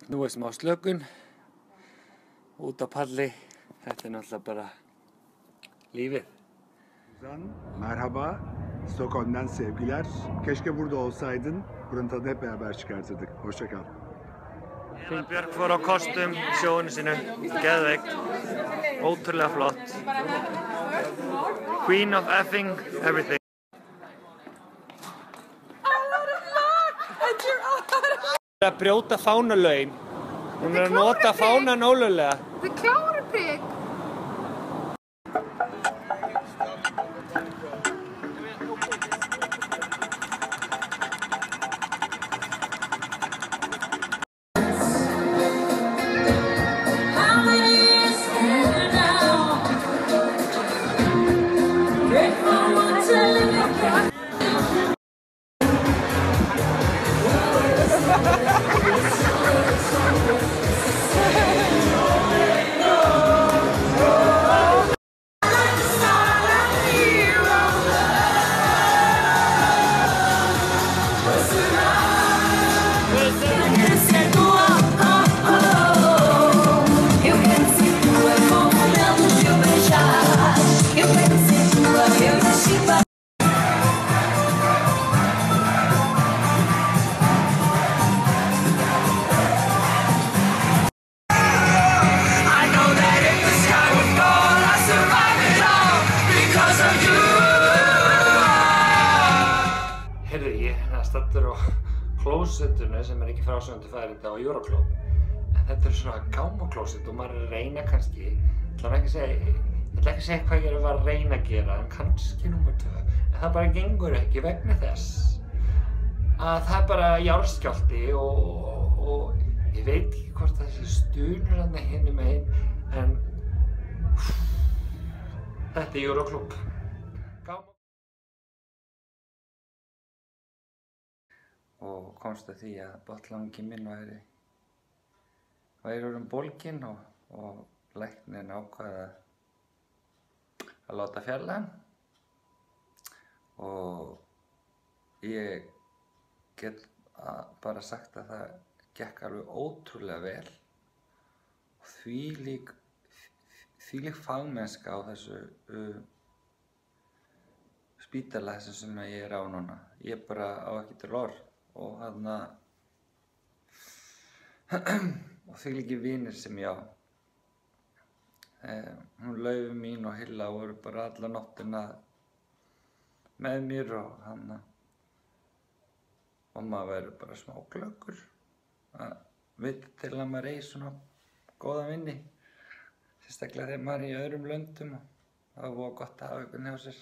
Nú smá slökun út á palli. Þetta náttúrulega bara lífið. Merhaba, Stockholm'dan sevgiler. Keşke burada olsaydın. Buranın tadını hep beraber çıkartırdık. Hoşça kal. Björk fór á kostum í sjóinu sinu, geðveikt, ótrúlega flott. Queen of effing everything. Hún að brjóta fánalögin. Hún að nota fánan ólöglega. The kláreprik! Heyrðu, ég er staddur á klósettinu sem ekki frásögandi færið á Euroclub. En þetta svona gámaklósett og maður er að reyna kannski, ég ætla ekki að segja hvað ég er að reyna að gera, en kannski númer 2. En það bara gengur ekki vegna þess að það er bara jarðskjálfti og ég veit ekki hvort þessi stunur hann hinum megin, en þetta er Euroclub. Og komst að því að botlangi minn væri orðinn bólginn og læknirinn ákvað að láta fjarlægja hann. Og ég get bara sagt að það gekk alveg ótrúlega vel og þvílík fagmennska á þessu spítala sem ég er á núna. Ég bara á ekki til orð. Og þvílíkir vinir sem ég á. Hún Laufey mín og Hilla voru bara alla nóttina með mér og maður verður bara smá glöggur að vita til að maður eigi svona góða vini, sérstaklega þegar maður er í öðrum löndum og það er voða gott að hafa einhvern hjá sér.